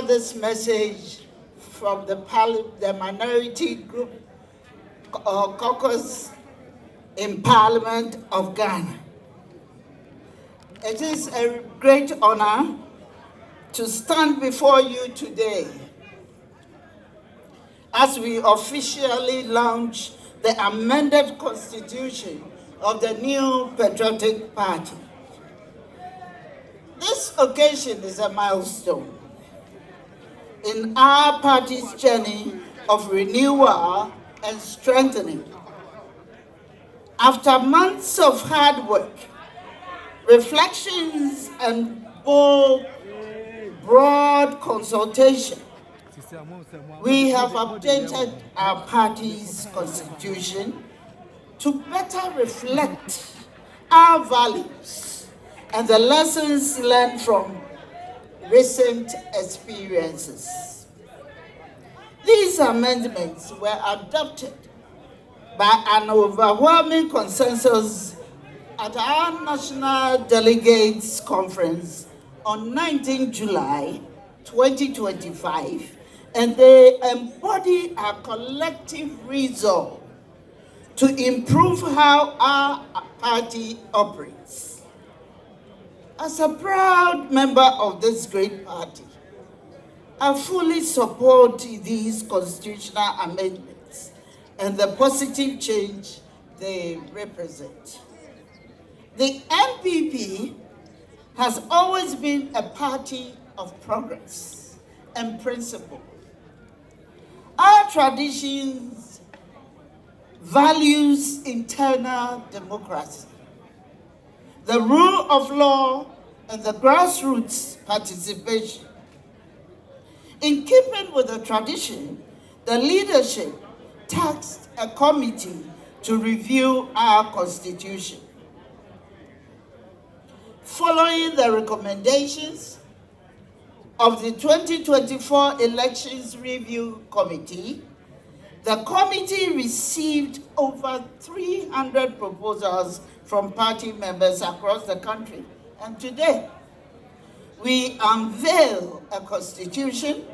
deliver this message from the minority group or caucus in Parliament of Ghana. It is a great honor to stand before you today as we officially launch the amended Constitution of the new Patriotic Party. This occasion is a milestone in our party's journey of renewal and strengthening. After months of hard work, reflections, and broad consultation, we have updated our party's constitution to better reflect our values and the lessons learned from recent experiences. These amendments were adopted by an overwhelming consensus at our National Delegates Conference on 19 July 2025, and they embody our collective resolve to improve how our party operates. As a proud member of this great party, I fully support these constitutional amendments and the positive change they represent. The NPP has always been a party of progress and principle. Our traditions values internal democracy, the rule of law, and the grassroots participation. In keeping with the tradition, the leadership tasked a committee to review our constitution. Following the recommendations of the 2024 Elections Review Committee, the committee received over 300 proposals from party members across the country. And today, we unveil a constitution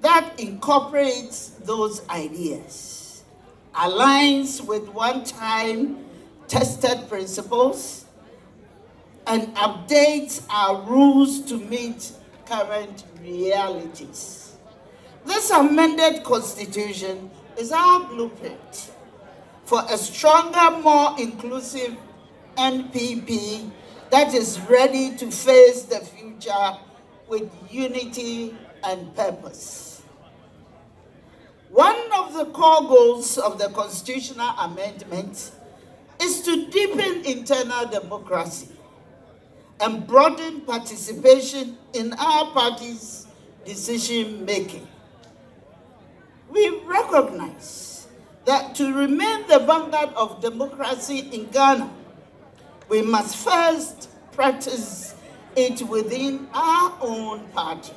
that incorporates those ideas, aligns with one-time tested principles, and updates our rules to meet current realities. This amended constitution is our blueprint for a stronger, more inclusive NPP that is ready to face the future with unity and purpose. One of the core goals of the constitutional amendment is to deepen internal democracy and broaden participation in our party's decision-making. We recognize that to remain the vanguard of democracy in Ghana, we must first practice it within our own party.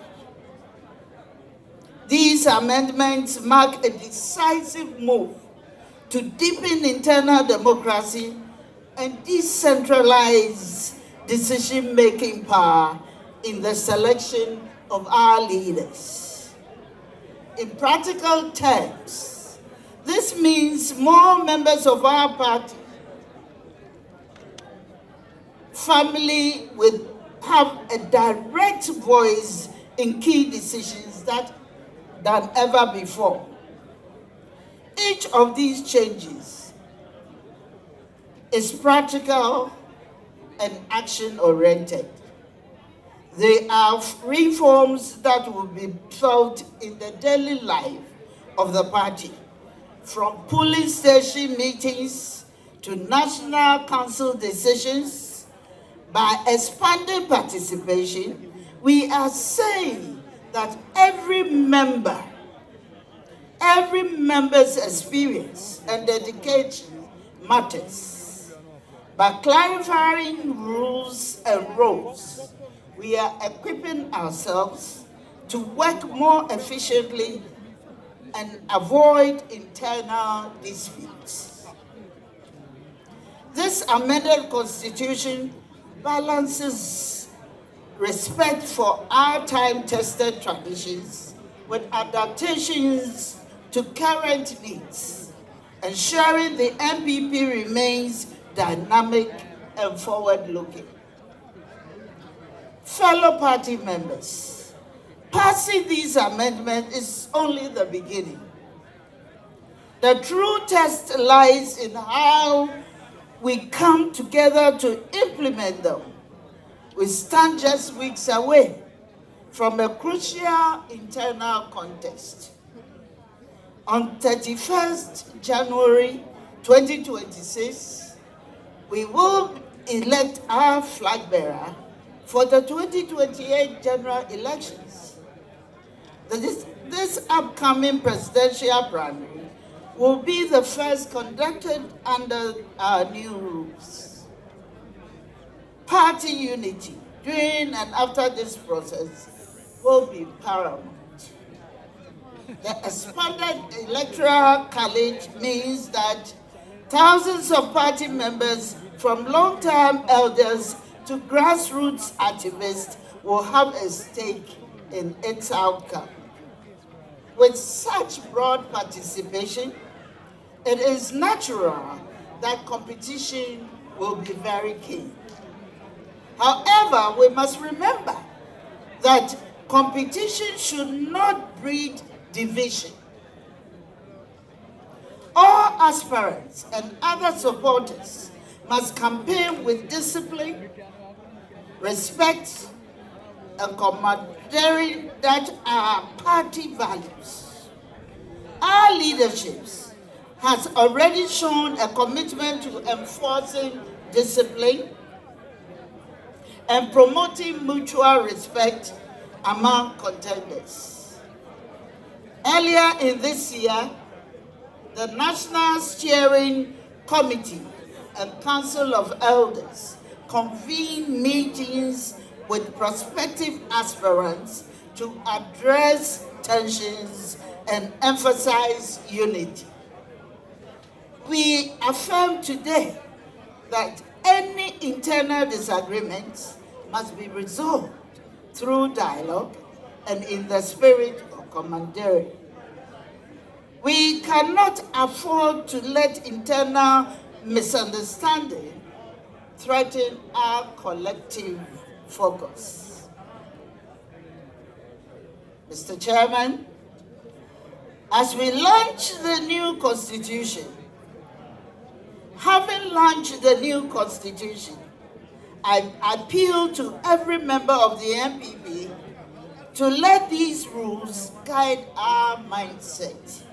These amendments mark a decisive move to deepen internal democracy and decentralize decision-making power in the selection of our leaders. In practical terms, this means more members of our party family will have a direct voice in key decisions than ever before. Each of these changes is practical and action-oriented. They are reforms that will be felt in the daily life of the party, from polling station meetings to national council decisions. By expanding participation, we are saying that every member's experience and dedication matters. By clarifying rules and roles, we are equipping ourselves to work more efficiently and avoid internal disputes. This amended constitution balances respect for our time-tested traditions with adaptations to current needs, ensuring the NPP remains dynamic and forward-looking. Fellow party members, passing these amendments is only the beginning. The true test lies in how we come together to implement them. We stand just weeks away from a crucial internal contest. On 31st January 2026, we will elect our flag bearer for the 2028 general elections. This upcoming presidential primary will be the first conducted under our new rules. Party unity during and after this process will be paramount. The expanded electoral college means that thousands of party members, from long-term elders to grassroots activists, will have a stake in its outcome. With such broad participation, it is natural that competition will be very keen. However, we must remember that competition should not breed division. All aspirants and other supporters must campaign with discipline, respect, and camaraderie that are party values. Our leaderships has already shown a commitment to enforcing discipline and promoting mutual respect among contenders. Earlier in this year, the National Steering Committee and Council of Elders convened meetings with prospective aspirants to address tensions and emphasize unity. We affirm today that any internal disagreements must be resolved through dialogue and in the spirit of camaraderie. We cannot afford to let internal misunderstanding threaten our collective focus. Mr. Chairman, as we launch the new Constitution, having launched the new Constitution, I appeal to every member of the NPP to let these rules guide our mindset.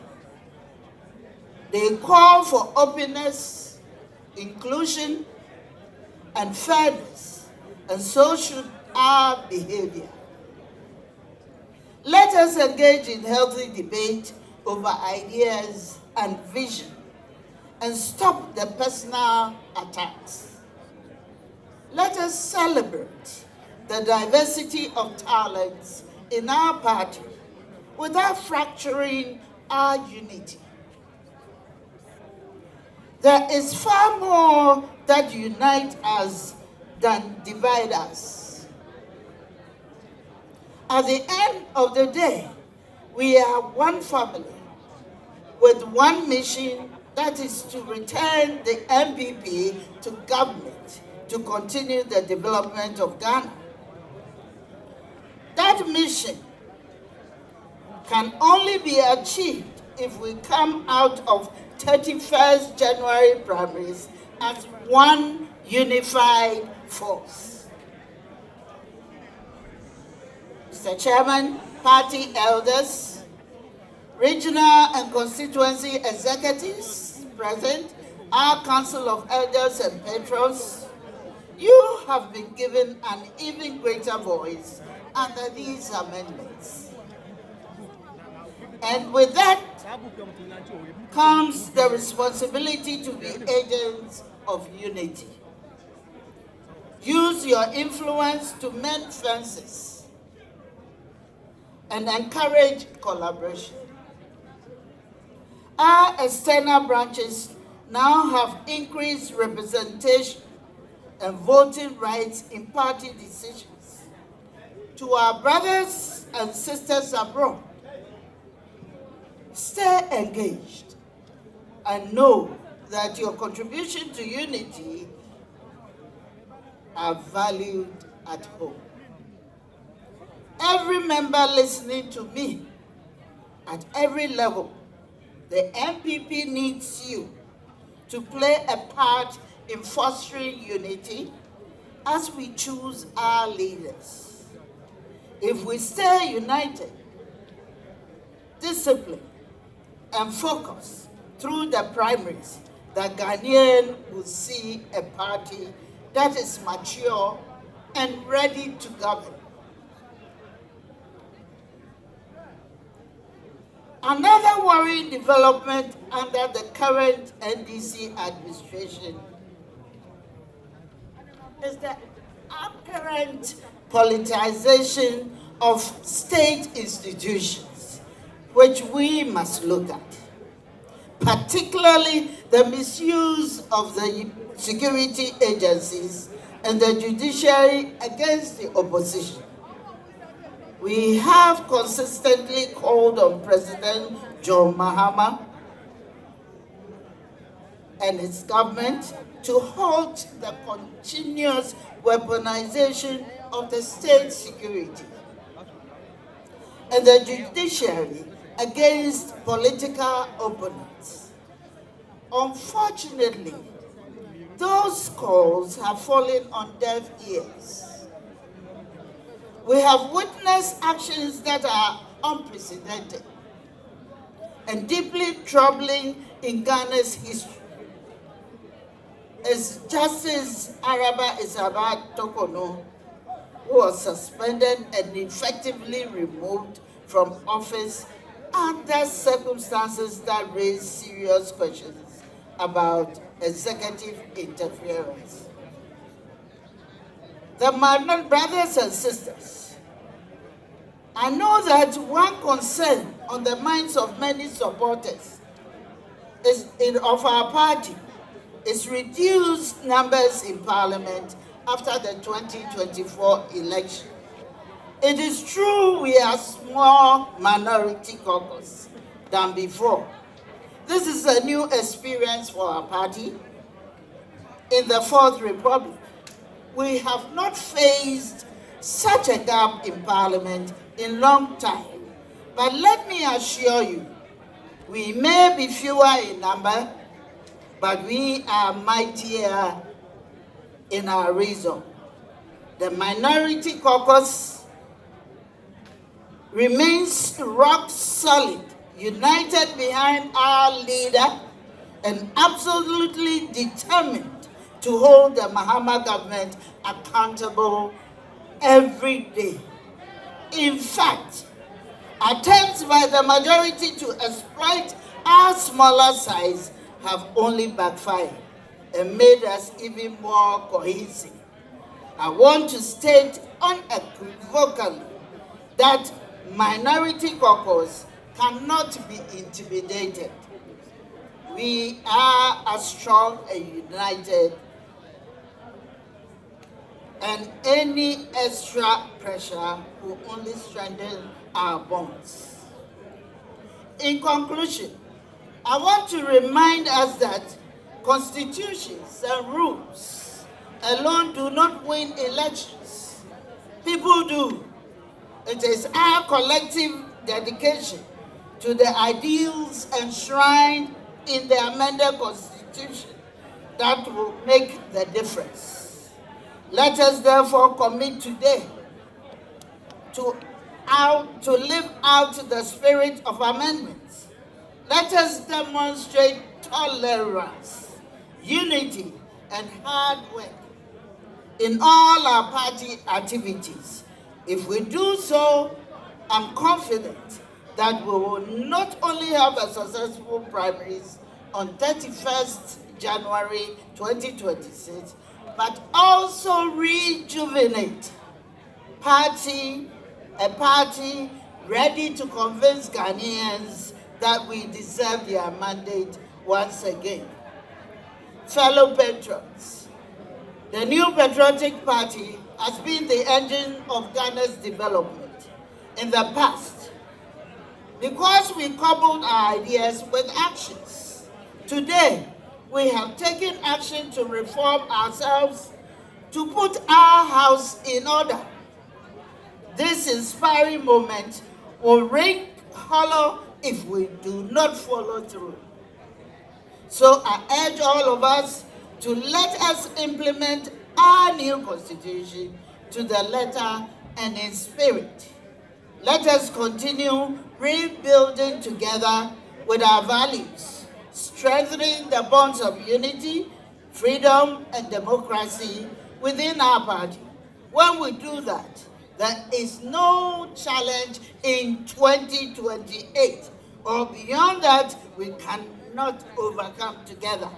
They call for openness, inclusion, and fairness, and so should our behavior. Let us engage in healthy debate over ideas and vision and stop the personal attacks. Let us celebrate the diversity of talents in our party without fracturing our unity. There is far more that unites us than divides us. At the end of the day, we are one family with one mission, that is to return the NPP to government to continue the development of Ghana. That mission can only be achieved if we come out of 31st January primaries as one unified force. Mr. Chairman, party elders, regional and constituency executives present, our Council of Elders and Patrons, you have been given an even greater voice under these amendments. And with that comes the responsibility to be agents of unity. Use your influence to mend fences and encourage collaboration. Our external branches now have increased representation and voting rights in party decisions. To our brothers and sisters abroad, stay engaged and know that your contribution to unity are valued at home. Every member listening to me at every level, the NPP needs you to play a part in fostering unity as we choose our leaders. If we stay united, disciplined, and focused through the primaries, the Ghanaian will see a party that is mature and ready to govern. Another worrying development under the current NDC administration is the apparent politicization of state institutions, which we must look at, particularly the misuse of the security agencies and the judiciary against the opposition. We have consistently called on President John Mahama and his government to halt the continuous weaponization of the state security and the judiciary against political opponents. Unfortunately, those calls have fallen on deaf ears. We have witnessed actions that are unprecedented and deeply troubling in Ghana's history. As Justice Araba Isaba Tokono, who was suspended and effectively removed from office under circumstances that raise serious questions about executive interference. My brothers and sisters, I know that one concern on the minds of many supporters of our party is reduced numbers in parliament after the 2024 election. It is true we are small minority caucus than before. This is a new experience for our party. In the Fourth Republic, we have not faced such a gap in parliament in long time. But let me assure you, we may be fewer in number, but we are mightier in our reason. The minority caucus remains rock solid, united behind our leader, and absolutely determined to hold the Mahama government accountable every day. In fact, attempts by the majority to exploit our smaller size have only backfired and made us even more cohesive. I want to state unequivocally that minority caucus cannot be intimidated. We are as strong and united, and any extra pressure will only strengthen our bonds. In conclusion, I want to remind us that constitutions and rules alone do not win elections. People do. It is our collective dedication to the ideals enshrined in the Amended Constitution that will make the difference. Let us therefore commit today to live out the spirit of amendments. Let us demonstrate tolerance, unity, and hard work in all our party activities. If we do so, I'm confident that we will not only have a successful primaries on 31st January 2026, but also rejuvenate a party ready to convince Ghanaians that we deserve their mandate once again. Fellow patrons, the new patriotic party has been the engine of Ghana's development in the past because we coupled our ideas with actions. Today, we have taken action to reform ourselves, to put our house in order. This inspiring moment will ring hollow if we do not follow through. So I urge all of us to let us implement our new constitution to the letter and in spirit. Let us continue rebuilding together with our values, strengthening the bonds of unity, freedom, and democracy within our party. When we do that, there is no challenge in 2028 or beyond that we cannot overcome together.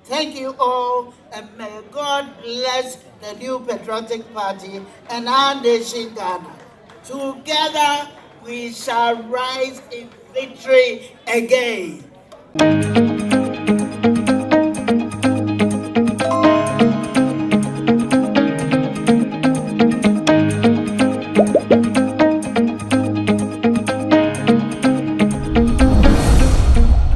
Thank you all, and may God bless the new patriotic party and our nation, Ghana. Together we shall rise in victory again.